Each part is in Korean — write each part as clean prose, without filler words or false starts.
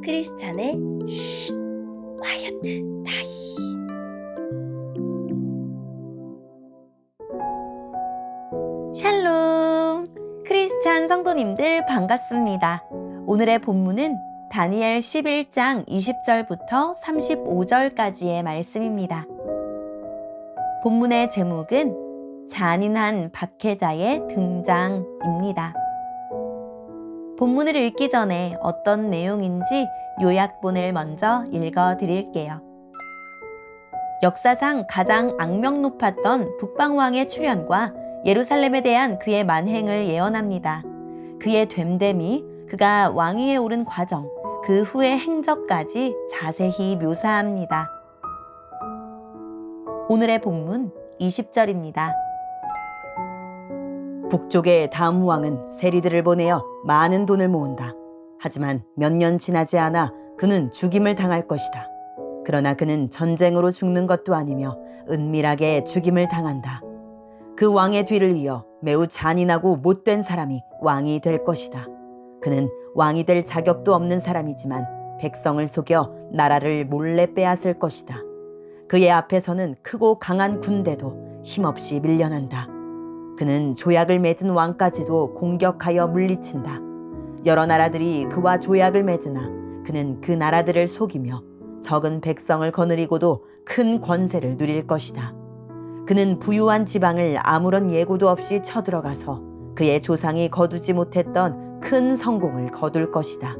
크리스찬의 쉿 콰이어트 타임. 샬롬! 크리스찬 성도님들 반갑습니다. 오늘의 본문은 다니엘 11장 20절부터 35절까지의 말씀입니다. 본문의 제목은 잔인한 박해자의 등장입니다. 본문을 읽기 전에 어떤 내용인지 요약본을 먼저 읽어드릴게요. 역사상 가장 악명 높았던 북방왕의 출현과 예루살렘에 대한 그의 만행을 예언합니다. 그의 됨됨이, 그가 왕위에 오른 과정, 그 후의 행적까지 자세히 묘사합니다. 오늘의 본문 20절입니다. 북쪽의 다음 왕은 세리들을 보내어 많은 돈을 모은다. 하지만 몇 년 지나지 않아 그는 죽임을 당할 것이다. 그러나 그는 전쟁으로 죽는 것도 아니며 은밀하게 죽임을 당한다. 그 왕의 뒤를 이어 매우 잔인하고 못된 사람이 왕이 될 것이다. 그는 왕이 될 자격도 없는 사람이지만 백성을 속여 나라를 몰래 빼앗을 것이다. 그의 앞에서는 크고 강한 군대도 힘없이 밀려난다. 그는 조약을 맺은 왕까지도 공격하여 물리친다. 여러 나라들이 그와 조약을 맺으나 그는 그 나라들을 속이며 적은 백성을 거느리고도 큰 권세를 누릴 것이다. 그는 부유한 지방을 아무런 예고도 없이 쳐들어가서 그의 조상이 거두지 못했던 큰 성공을 거둘 것이다.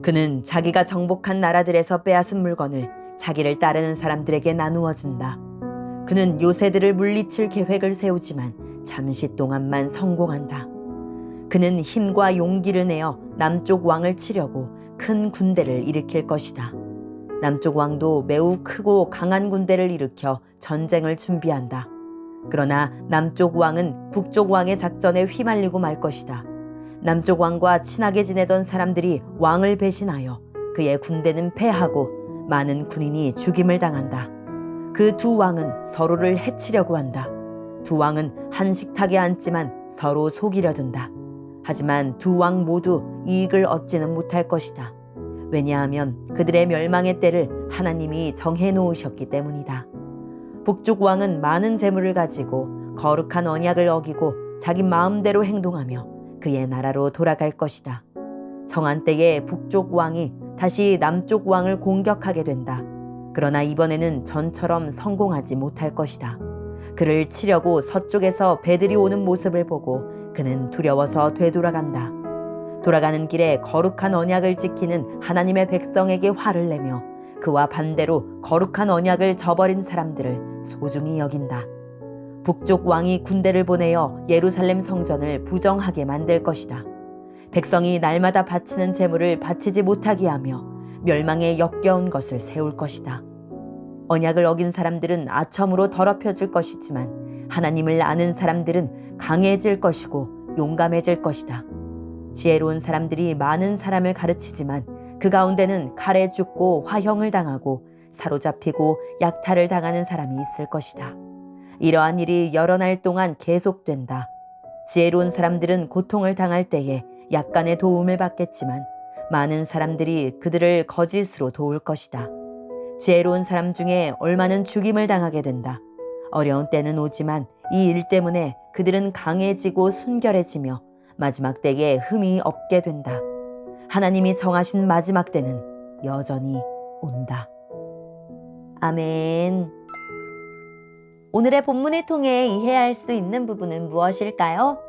그는 자기가 정복한 나라들에서 빼앗은 물건을 자기를 따르는 사람들에게 나누어 준다. 그는 요새들을 물리칠 계획을 세우지만 잠시 동안만 성공한다. 그는 힘과 용기를 내어 남쪽 왕을 치려고 큰 군대를 일으킬 것이다. 남쪽 왕도 매우 크고 강한 군대를 일으켜 전쟁을 준비한다. 그러나 남쪽 왕은 북쪽 왕의 작전에 휘말리고 말 것이다. 남쪽 왕과 친하게 지내던 사람들이 왕을 배신하여 그의 군대는 패하고 많은 군인이 죽임을 당한다. 그 두 왕은 서로를 해치려고 한다. 두 왕은 한 식탁에 앉지만 서로 속이려 든다. 하지만 두 왕 모두 이익을 얻지는 못할 것이다. 왜냐하면 그들의 멸망의 때를 하나님이 정해 놓으셨기 때문이다. 북쪽 왕은 많은 재물을 가지고 거룩한 언약을 어기고 자기 마음대로 행동하며 그의 나라로 돌아갈 것이다. 정한 때에 북쪽 왕이 다시 남쪽 왕을 공격하게 된다. 그러나 이번에는 전처럼 성공하지 못할 것이다. 그를 치려고 서쪽에서 배들이 오는 모습을 보고 그는 두려워서 되돌아간다. 돌아가는 길에 거룩한 언약을 지키는 하나님의 백성에게 화를 내며 그와 반대로 거룩한 언약을 저버린 사람들을 소중히 여긴다. 북쪽 왕이 군대를 보내어 예루살렘 성전을 부정하게 만들 것이다. 백성이 날마다 바치는 제물을 바치지 못하게 하며 멸망에 역겨운 것을 세울 것이다. 언약을 어긴 사람들은 아첨으로 더럽혀질 것이지만 하나님을 아는 사람들은 강해질 것이고 용감해질 것이다. 지혜로운 사람들이 많은 사람을 가르치지만 그 가운데는 칼에 죽고 화형을 당하고 사로잡히고 약탈을 당하는 사람이 있을 것이다. 이러한 일이 여러 날 동안 계속된다. 지혜로운 사람들은 고통을 당할 때에 약간의 도움을 받겠지만 많은 사람들이 그들을 거짓으로 도울 것이다. 지혜로운 사람 중에 얼마는 죽임을 당하게 된다. 어려운 때는 오지만 이 일 때문에 그들은 강해지고 순결해지며 마지막 때에 흠이 없게 된다. 하나님이 정하신 마지막 때는 여전히 온다. 아멘. 오늘의 본문을 통해 이해할 수 있는 부분은 무엇일까요?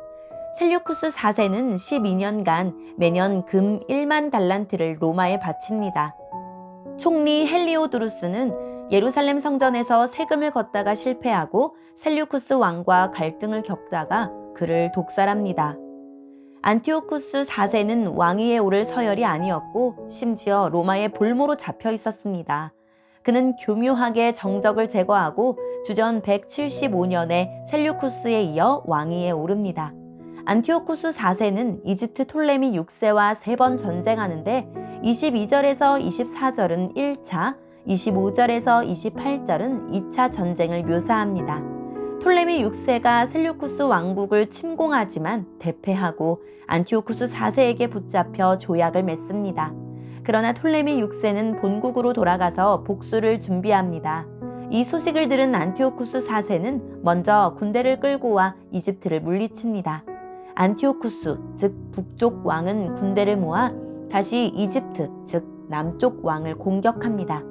셀류쿠스 4세는 12년간 매년 금 1만 달란트를 로마에 바칩니다. 총리 헬리오도루스는 예루살렘 성전에서 세금을 걷다가 실패하고 셀류쿠스 왕과 갈등을 겪다가 그를 독살합니다. 안티오쿠스 4세는 왕위에 오를 서열이 아니었고 심지어 로마의 볼모로 잡혀 있었습니다. 그는 교묘하게 정적을 제거하고 주전 175년에 셀류쿠스에 이어 왕위에 오릅니다. 안티오쿠스 4세는 이집트 톨레미 6세와 3번 전쟁하는데 22절에서 24절은 1차, 25절에서 28절은 2차 전쟁을 묘사합니다. 톨레미 6세가 셀류쿠스 왕국을 침공하지만 대패하고 안티오쿠스 4세에게 붙잡혀 조약을 맺습니다. 그러나 톨레미 6세는 본국으로 돌아가서 복수를 준비합니다. 이 소식을 들은 안티오쿠스 4세는 먼저 군대를 끌고 와 이집트를 물리칩니다. 안티오쿠스, 즉 북쪽 왕은 군대를 모아 다시 이집트, 즉 남쪽 왕을 공격합니다.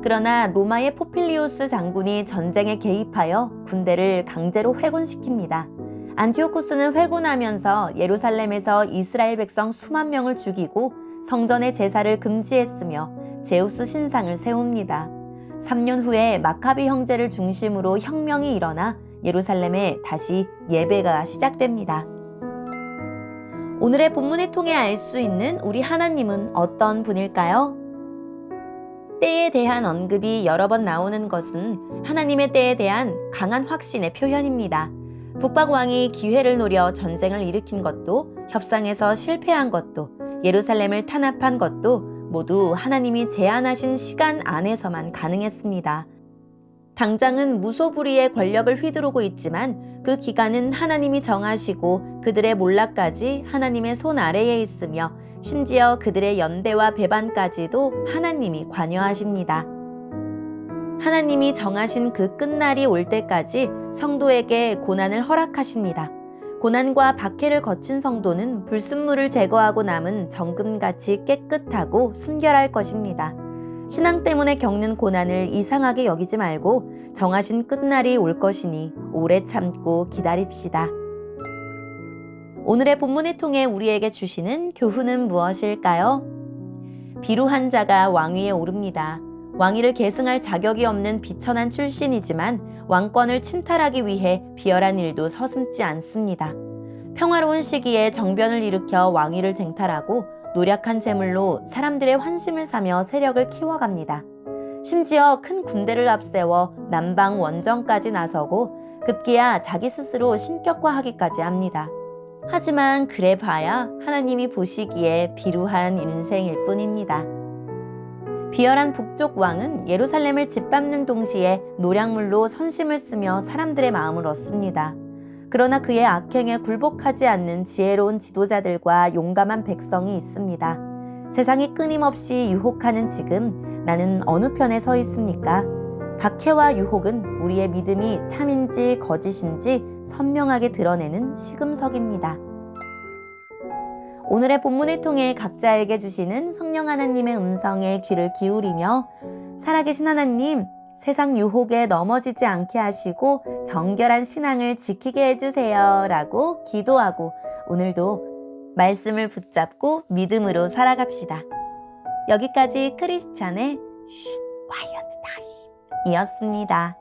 그러나 로마의 포필리우스 장군이 전쟁에 개입하여 군대를 강제로 회군시킵니다. 안티오쿠스는 회군하면서 예루살렘에서 이스라엘 백성 수만 명을 죽이고 성전의 제사를 금지했으며 제우스 신상을 세웁니다. 3년 후에 마카비 형제를 중심으로 혁명이 일어나 예루살렘에 다시 예배가 시작됩니다. 오늘의 본문을 통해 알 수 있는 우리 하나님은 어떤 분일까요? 때에 대한 언급이 여러 번 나오는 것은 하나님의 때에 대한 강한 확신의 표현입니다. 북방왕이 기회를 노려 전쟁을 일으킨 것도, 협상에서 실패한 것도, 예루살렘을 탄압한 것도 모두 하나님이 제한하신 시간 안에서만 가능했습니다. 당장은 무소불위의 권력을 휘두르고 있지만 그 기간은 하나님이 정하시고 그들의 몰락까지 하나님의 손 아래에 있으며 심지어 그들의 연대와 배반까지도 하나님이 관여하십니다. 하나님이 정하신 그 끝날이 올 때까지 성도에게 고난을 허락하십니다. 고난과 박해를 거친 성도는 불순물을 제거하고 남은 정금같이 깨끗하고 순결할 것입니다. 신앙 때문에 겪는 고난을 이상하게 여기지 말고 정하신 끝날이 올 것이니 오래 참고 기다립시다. 오늘의 본문을 통해 우리에게 주시는 교훈은 무엇일까요? 비루한 자가 왕위에 오릅니다. 왕위를 계승할 자격이 없는 비천한 출신이지만 왕권을 침탈하기 위해 비열한 일도 서슴지 않습니다. 평화로운 시기에 정변을 일으켜 왕위를 쟁탈하고 노력한 재물로 사람들의 환심을 사며 세력을 키워갑니다. 심지어 큰 군대를 앞세워 남방 원정까지 나서고 급기야 자기 스스로 신격화하기까지 합니다. 하지만 그래 봐야 하나님이 보시기에 비루한 인생일 뿐입니다. 비열한 북쪽 왕은 예루살렘을 짓밟는 동시에 노략물로 선심을 쓰며 사람들의 마음을 얻습니다. 그러나 그의 악행에 굴복하지 않는 지혜로운 지도자들과 용감한 백성이 있습니다. 세상이 끊임없이 유혹하는 지금 나는 어느 편에 서 있습니까? 박해와 유혹은 우리의 믿음이 참인지 거짓인지 선명하게 드러내는 시금석입니다. 오늘의 본문을 통해 각자에게 주시는 성령 하나님의 음성에 귀를 기울이며 살아계신 하나님, 세상 유혹에 넘어지지 않게 하시고 정결한 신앙을 지키게 해주세요 라고 기도하고 오늘도 말씀을 붙잡고 믿음으로 살아갑시다. 여기까지 크리스찬의 quiet time 이었습니다.